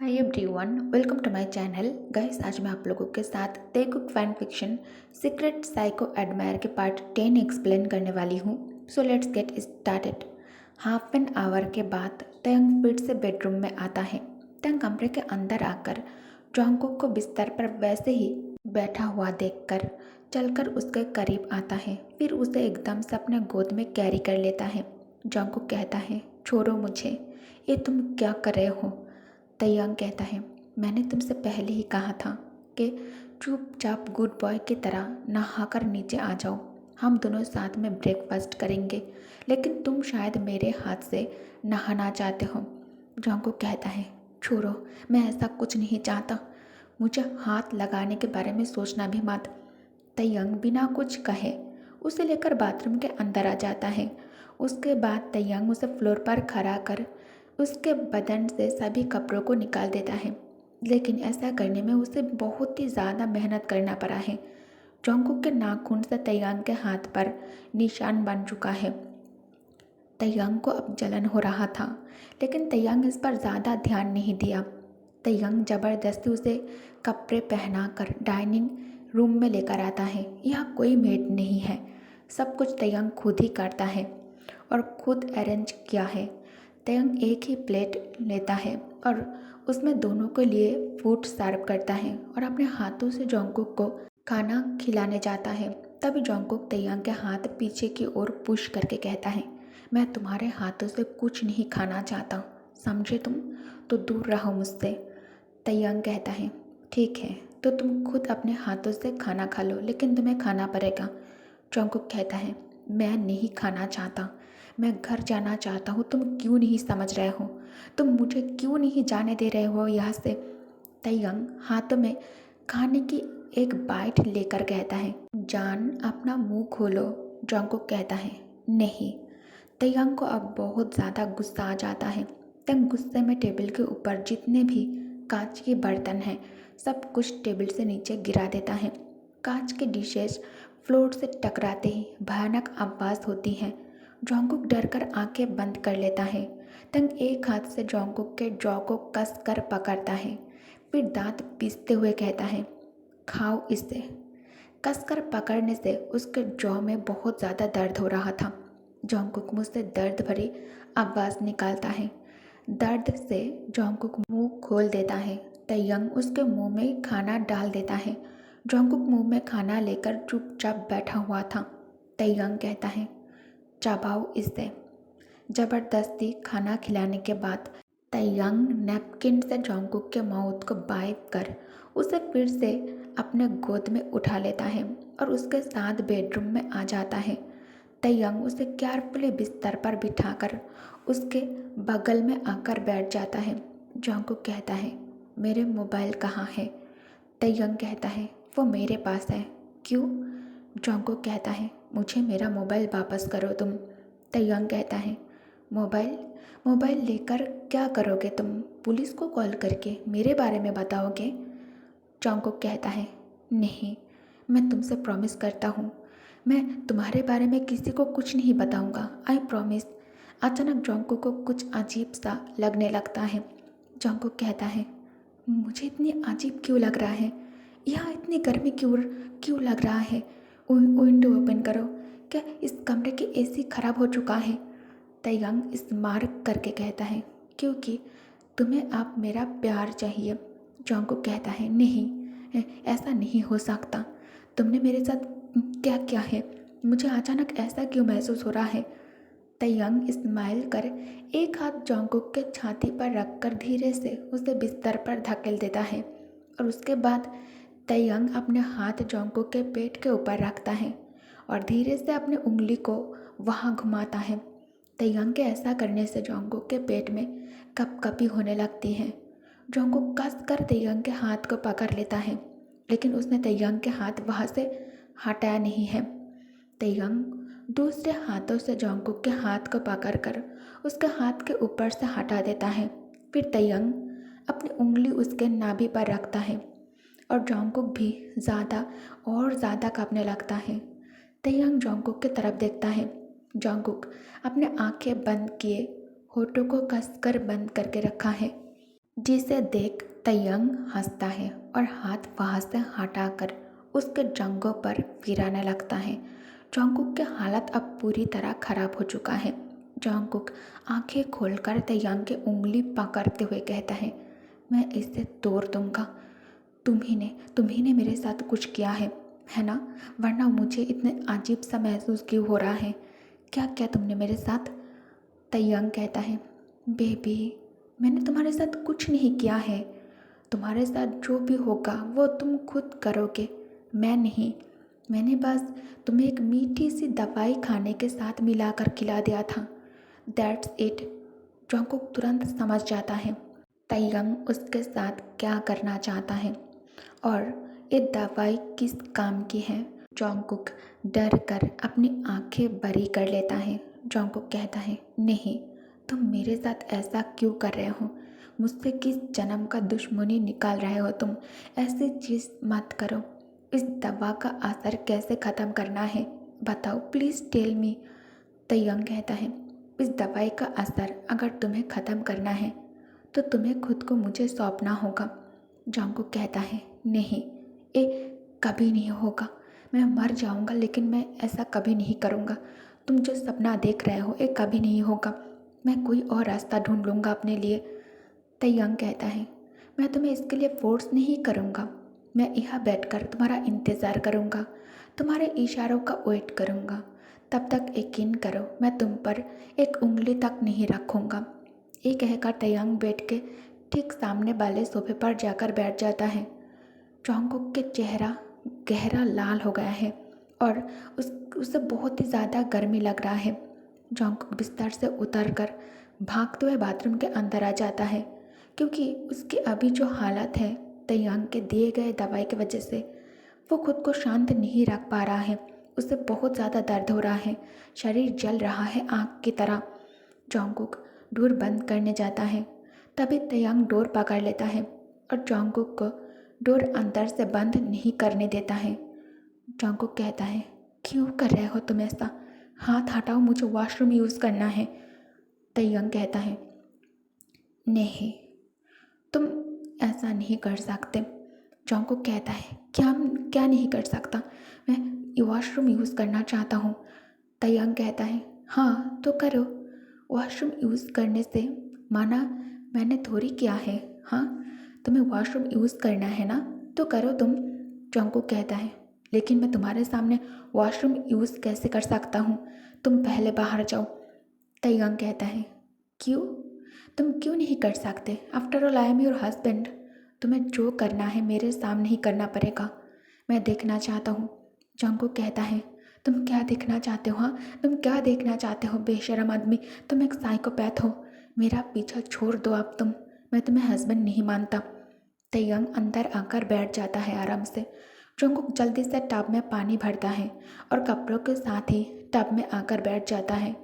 Hi everyone, welcome to my channel. Guys, आज मैं आप लोगों के साथ Telugu fan fiction secret psycho admirer के पार्ट 10 एक्सप्लेन करने वाली हूँ। So let's get started. Half an hour के बाद तयंग फिर से बेडरूम में आता है। तयंग कमरे के अंदर आकर जोंगकुक को बिस्तर पर वैसे ही बैठा हुआ देखकर चलकर उसके करीब आता है। फिर उसे एकदम से अपने गोद में कैरी कर लेता है। जोंगकुक कहता है, छोड़ो मुझे, ये तुम क्या कर रहे हो? तयंग कहता है, मैंने तुमसे पहले ही कहा था कि चुपचाप गुड बॉय की तरह नहाकर नीचे आ जाओ। हम दोनों साथ में ब्रेकफास्ट करेंगे, लेकिन तुम शायद मेरे हाथ से नहाना चाहते हो। जोंगको कहता है, छोड़ो, मैं ऐसा कुछ नहीं चाहता। मुझे हाथ लगाने के बारे में सोचना भी मत। तयंग बिना कुछ कहे उसे लेकर बाथरूम के अंदर आ जाता है। उसके बाद तयंग उसे फ्लोर पर खड़ा कर उसके बदन से सभी कपड़ों को निकाल देता है, लेकिन ऐसा करने में उसे बहुत ही ज़्यादा मेहनत करना पड़ा है। जोंगकुक के नाखून से तयंग के हाथ पर निशान बन चुका है। तयंग को अब जलन हो रहा था, लेकिन तयंग इस पर ज़्यादा ध्यान नहीं दिया। तयंग ज़बरदस्ती उसे कपड़े पहनाकर डाइनिंग रूम में लेकर आता है। यह कोई मेड नहीं है, सब कुछ तयंग खुद ही करता है और खुद अरेंज किया है। तयंग एक ही प्लेट लेता है और उसमें दोनों के लिए फूड सर्व करता है और अपने हाथों से जोंगकुक को खाना खिलाने जाता है। तभी जोंगकुक तयंग के हाथ पीछे की ओर पुश करके कहता है, मैं तुम्हारे हाथों से कुछ नहीं खाना चाहता, समझे तुम? तो दूर रहो मुझसे। तयंग कहता है, ठीक है, तो तुम खुद अपने हाथों से खाना खा लो, लेकिन तुम्हें खाना पड़ेगा। जोंगकुक कहता है, मैं नहीं खाना चाहता, मैं घर जाना चाहता हूँ। तुम क्यों नहीं समझ रहे हो? तुम मुझे क्यों नहीं जाने दे रहे हो यहाँ से? तयंग हाथों में खाने की एक बाइट लेकर कहता है, जान अपना मुंह खोलो। जोंगकुक कहता है, नहीं। तयंग को अब बहुत ज़्यादा गुस्सा आ जाता है। तयंग गुस्से में टेबल के ऊपर जितने भी कांच के बर्तन हैं सब कुछ टेबल से नीचे गिरा देता है। कांच के डिशेस फ्लोर से टकराते ही भयानक आवाज़ होती है। जोंगकुक डर कर आँखें बंद कर लेता है। तयंग एक हाथ से जोंगकुक के जॉ को कस कर पकड़ता है, फिर दांत पीसते हुए कहता है, खाओ इसे। कसकर पकड़ने से उसके जॉ में बहुत ज़्यादा दर्द हो रहा था। जोंगकुक मुंह से दर्द भरी आवाज़ निकालता है। दर्द से जोंगकुक मुंह खोल देता है। तयंग उसके मुंह में खाना डाल देता है। जोंगकुक मुंह में खाना लेकर चुपचाप बैठा हुआ था। तयंग कहता है, चबाओ इसे। जबरदस्ती खाना खिलाने के बाद तयंग नैपकिन से जोंगकुक के माउथ को वाइप कर उसे फिर से अपने गोद में उठा लेता है और उसके साथ बेडरूम में आ जाता है। तयंग उसे केयरफुली बिस्तर पर बिठाकर उसके बगल में आकर बैठ जाता है। जोंगकुक कहता है, मेरे मोबाइल कहाँ है? तयंग कहता है, वो मेरे पास है। क्यों? जोंगकुक कहता है, मुझे मेरा मोबाइल वापस करो तुम। तयंग कहता है, मोबाइल मोबाइल लेकर क्या करोगे तुम? पुलिस को कॉल करके मेरे बारे में बताओगे? जोंगकुक कहता है, नहीं, मैं तुमसे प्रॉमिस करता हूँ, मैं तुम्हारे बारे में किसी को कुछ नहीं बताऊँगा, आई प्रॉमिस। अचानक जोंगकुक को कुछ अजीब सा लगने लगता है। जोंगकुक कहता है, मुझे इतनी अजीब क्यों लग रहा है? यहाँ इतनी गर्मी क्यों क्यों लग रहा है? विंडो ओपन करो। क्या इस कमरे की एसी खराब हो चुका है? तयंग स्मार्ट करके कहता है, क्योंकि तुम्हें अब मेरा प्यार चाहिए। जोंगकुक कहता है, नहीं, ऐसा नहीं हो सकता। तुमने मेरे साथ क्या किया है? मुझे अचानक ऐसा क्यों महसूस हो रहा है? तयंग स्माइल कर एक हाथ जोंगकुक के छाती पर रखकर धीरे से उसे बिस्तर पर धकेल देता है और उसके बाद तयंग अपने हाथ जोंगकुक के पेट के ऊपर रखता है और धीरे से अपनी उंगली को वहाँ घुमाता है। तयंग के ऐसा करने से जोंगकुक के पेट में कपकपी होने लगती है। जोंगकुक कस कर तयंग के हाथ को पकड़ लेता है, लेकिन उसने तयंग के हाथ वहाँ से हटाया नहीं है। तयंग दूसरे हाथों से जोंगकुक के हाथ को पकड़कर उसके हाथ के ऊपर से हटा देता है। फिर तयंग अपनी उंगली उसके नाभि पर रखता है और जोंगकुक भी ज़्यादा और ज़्यादा कांपने लगता है। तयंग जोंगकुक की तरफ देखता है। जोंगकुक अपने आंखें बंद किए होठों को कसकर बंद करके रखा है। जिसे देख तयंग हंसता है और हाथ वहाँ से हटाकर उसके जांघों पर फिराने लगता है। जॉन्गकुक की हालत अब पूरी तरह खराब हो चुका है। जॉन्गकुक आंखें खोलकर तयंग की उंगली पकड़ते हुए कहता है, मैं इसे तोड़ दूंगा। तुम्ही ने मेरे साथ कुछ किया है ना? वरना मुझे इतने अजीब सा महसूस क्यों हो रहा है? क्या क्या तुमने मेरे साथ? तयंग कहता है, बेबी, मैंने तुम्हारे साथ कुछ नहीं किया है। तुम्हारे साथ जो भी होगा वो तुम खुद करोगे, मैं नहीं। मैंने बस तुम्हें एक मीठी सी दवाई खाने के साथ मिलाकर खिला दिया था। That's it. जॉन्गकुक तुरंत समझ जाता है तयंग उसके साथ क्या करना चाहता है और ये दवाई किस काम की है। जॉन्गकुक डर कर अपनी आंखें बड़ी कर लेता है। जॉन्गकुक कहता है, नहीं, तुम मेरे साथ ऐसा क्यों कर रहे हो? मुझसे किस जन्म का दुश्मनी निकाल रहे हो तुम? ऐसी चीज़ मत करो। इस दवा का असर कैसे ख़त्म करना है बताओ, प्लीज़ टेल मी। तयंग कहता है, इस दवाई का असर अगर तुम्हें ख़त्म करना है तो तुम्हें खुद को मुझे सौंपना होगा। जॉन्गकुक कहता है, नहीं, ये कभी नहीं होगा। मैं मर जाऊंगा लेकिन मैं ऐसा कभी नहीं करूंगा। तुम जो सपना देख रहे हो ये कभी नहीं होगा। मैं कोई और रास्ता ढूंढ लूँगा अपने लिए। तयंग कहता है, मैं तुम्हें इसके लिए फोर्स नहीं करूँगा। मैं यहाँ बैठकर तुम्हारा इंतज़ार करूँगा, तुम्हारे इशारों का वेट करूँगा। तब तक यकीन करो मैं तुम पर एक उंगली तक नहीं रखूँगा। ये कहकर तयंग बैठ के ठीक सामने वाले सोफे पर जाकर बैठ जाता है। जॉन्गकुक के चेहरा गहरा लाल हो गया है और उसे बहुत ही ज़्यादा गर्मी लग रहा है। जॉन्गकुक बिस्तर से उतरकर भागते हुए बाथरूम के अंदर आ जाता है क्योंकि उसकी अभी जो हालत है तयंग के दिए गए दवाई की वजह से वो खुद को शांत नहीं रख पा रहा है। उसे बहुत ज़्यादा दर्द हो रहा है, शरीर जल रहा है आग की तरह। जॉन्गकुक डोर बंद करने जाता है, तभी तयंग डोर पकड़ लेता है और जॉन्गकुक को डोर अंदर से बंद नहीं करने देता है। जॉन्गकुक कहता है, क्यों कर रहे हो तुम ऐसा? हाथ हटाओ, मुझे वॉशरूम यूज़ करना है। तयंग कहता है, नहीं, तुम ऐसा नहीं कर सकते। जॉन्गकुक कहता है, क्या क्या नहीं कर सकता? मैं वॉशरूम यूज़ करना चाहता हूँ। तयंग कहता है, हाँ तो करो। वॉशरूम यूज़ करने से माना मैंने थोड़ी किया है। हाँ, तुम्हें वॉशरूम यूज़ करना है ना, तो करो तुम। जॉन्गकुक कहता है, लेकिन मैं तुम्हारे सामने वॉशरूम यूज़ कैसे कर सकता हूँ? तुम पहले बाहर जाओ। तयंग कहता है, क्यों? तुम क्यों नहीं कर सकते? After all I am your husband. तुम्हें जो करना है मेरे सामने ही करना पड़ेगा। मैं देखना चाहता हूँ। जॉन्गकुक कहता है, तुम क्या देखना चाहते हो? हाँ, तुम क्या देखना चाहते हो बेशरम आदमी? तुम एक साइकोपैथ हो। मेरा पीछा छोड़ दो अब तुम। मैं तुम्हें हस्बैंड नहीं मानता। तयंग अंदर आकर बैठ जाता है आराम से। जॉन्गकुक जल्दी से टब में पानी भरता है और कपड़ों के साथ ही टब में आकर बैठ जाता है।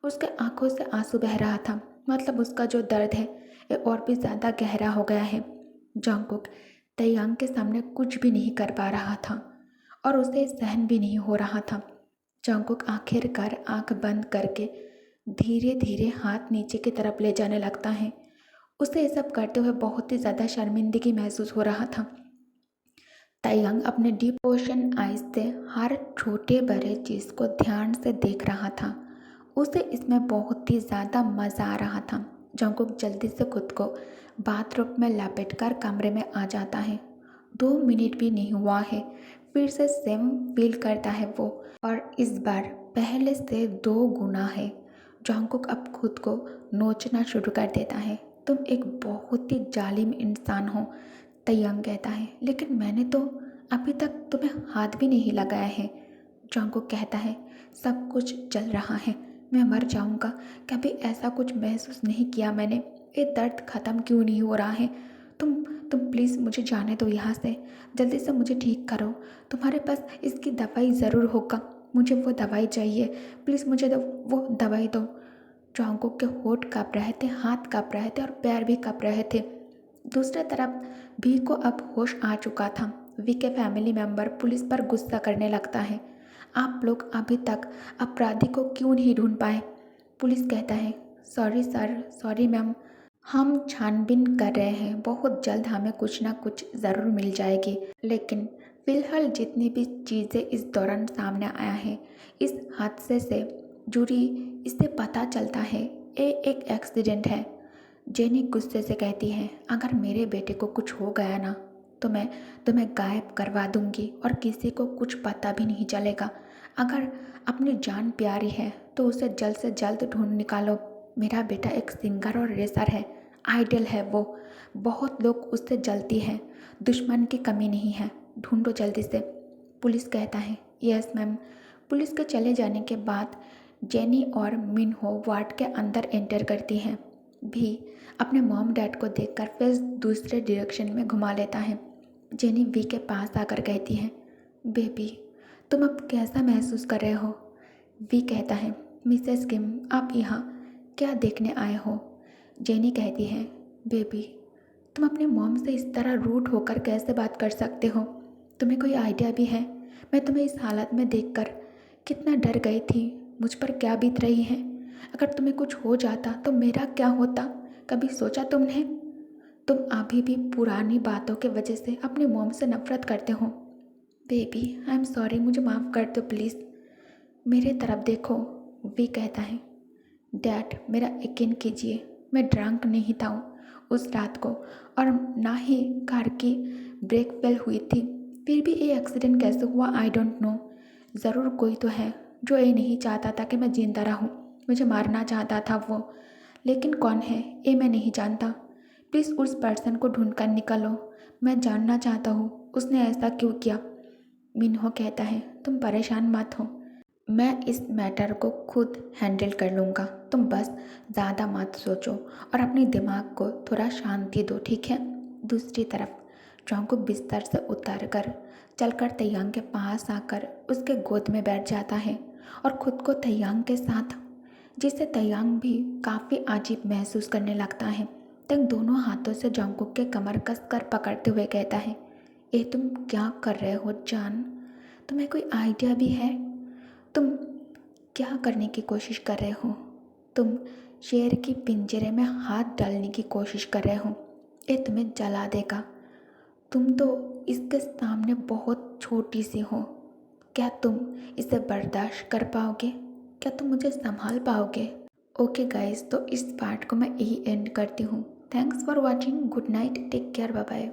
उसके आंखों से आंसू बह रहा था, मतलब उसका जो दर्द है ये और भी ज़्यादा गहरा हो गया है। जॉन्गकुक तयंग के सामने कुछ भी नहीं कर पा रहा था और उसे सहन भी नहीं हो रहा था। जॉन्गकुक आखिरकार आंख बंद करके धीरे धीरे हाथ नीचे की तरफ ले जाने लगता है। उसे ये सब करते हुए बहुत ही ज़्यादा शर्मिंदगी महसूस हो रहा था। तयंग अपने डीप ओशन आइज से हर छोटे बड़े चीज़ को ध्यान से देख रहा था। उसे इसमें बहुत ही ज़्यादा मज़ा आ रहा था। जॉन्गकुक जल्दी से खुद को बाथरूम में लपेटकर कमरे में आ जाता है। 2 मिनट भी नहीं हुआ है, फिर से सेम फील करता है वो, और इस बार पहले से 2 गुना है। जॉन्गकुक अब खुद को नोचना शुरू कर देता है। तुम एक बहुत ही जालिम इंसान हो, तयंग कहता है, लेकिन मैंने तो अभी तक तुम्हें हाथ भी नहीं लगाया है। जॉन्गकुक कहता है, सब कुछ चल रहा है, मैं मर जाऊंगा। कभी ऐसा कुछ महसूस नहीं किया मैंने। ये दर्द ख़त्म क्यों नहीं हो रहा है? तुम तुम प्लीज़ मुझे जाने दो यहाँ से। जल्दी से मुझे ठीक करो। तुम्हारे पास इसकी दवाई ज़रूर होगा। मुझे वो दवाई चाहिए। प्लीज़ मुझे वो दवाई दो। जॉन्गकुक के होठ काँप रहे थे, हाथ काँप रहे थे और पैर भी काँप रहे थे। दूसरी तरफ वी को अब होश आ चुका था। वी के फैमिली मेंबर पुलिस पर गुस्सा करने लगता है, आप लोग अभी तक अपराधी को क्यों नहीं ढूंढ पाए? पुलिस कहता है, सॉरी सर, सॉरी मैम, हम छानबीन कर रहे हैं, बहुत जल्द हमें कुछ ना कुछ ज़रूर मिल जाएगी। लेकिन फ़िलहाल जितनी भी चीज़ें इस दौरान सामने आया है, इस हादसे से जुड़ी, इससे पता चलता है ये एक एक्सीडेंट है। जेनी गुस्से से कहती है, अगर मेरे बेटे को कुछ हो गया ना तो मैं तुम्हें गायब करवा दूंगी और किसी को कुछ पता भी नहीं चलेगा। अगर अपनी जान प्यारी है तो उसे जल्द से जल्द ढूंढ निकालो। मेरा बेटा एक सिंगर और रेसर है, आइडल है वो। बहुत लोग उससे जलती हैं, दुश्मन की कमी नहीं है, ढूंढो जल्दी से। पुलिस कहता है, यस मैम। पुलिस के चले जाने के बाद जेनी और मिनहो वार्ड के अंदर एंटर करती हैं। भी अपने मॉम डैड को देखकर फेस दूसरे डायरेक्शन में घुमा लेता है। जेनी वी के पास आकर कहती है, बेबी तुम अब कैसा महसूस कर रहे हो? वी कहता है, मिसेस किम आप यहाँ क्या देखने आए हो? जेनी कहती है, बेबी तुम अपने मॉम से इस तरह रूड होकर कैसे बात कर सकते हो? तुम्हें कोई आइडिया भी है मैं तुम्हें इस हालत में देखकर कितना डर गई थी? मुझ पर क्या बीत रही है? अगर तुम्हें कुछ हो जाता तो मेरा क्या होता? कभी सोचा तुमने? तुम अभी भी पुरानी बातों के वजह से अपने मॉम से नफरत करते हो। बेबी आई एम सॉरी, मुझे माफ़ कर दो प्लीज़। मेरे तरफ देखो। वी कहता है, डैड मेरा यकीन कीजिए, मैं ड्रंक नहीं था उस रात को, और ना ही कार की ब्रेक फेल हुई थी। फिर भी ये एक्सीडेंट कैसे हुआ आई डोंट नो। ज़रूर कोई तो है जो ये नहीं चाहता था कि मैं जिंदा रहूं। मुझे मारना चाहता था वो, लेकिन कौन है ये मैं नहीं जानता। प्लीज़ उस पर्सन को ढूंढ कर निकालो, मैं जानना चाहता हूँ उसने ऐसा क्यों किया। मिन्हो कहता है, तुम परेशान मत हो, मैं इस मैटर को खुद हैंडल कर लूँगा। तुम बस ज़्यादा मत सोचो और अपने दिमाग को थोड़ा शांति दो, ठीक है? दूसरी तरफ जॉन्गकुक बिस्तर से उतर कर चलकर तैयांग के पास आकर उसके गोद में बैठ जाता है और खुद को तैयांग के साथ, जिससे तैयांग भी काफ़ी अजीब महसूस करने लगता है। तंग दोनों हाथों से जॉन्गकुक के कमर कस कर पकड़ते हुए कहता है, ये तुम क्या कर रहे हो जान? तुम्हें कोई आइडिया भी है तुम क्या करने की कोशिश कर रहे हो? तुम शेर की पिंजरे में हाथ डालने की कोशिश कर रहे हो। ये तुम्हें जला देगा। तुम तो इसके सामने बहुत छोटी सी हो। क्या तुम इसे बर्दाश्त कर पाओगे? क्या तुम मुझे संभाल पाओगे? ओके गाइस, तो इस पार्ट को मैं यही एंड करती हूँ। Thanks for watching. Good night, take care, bye bye.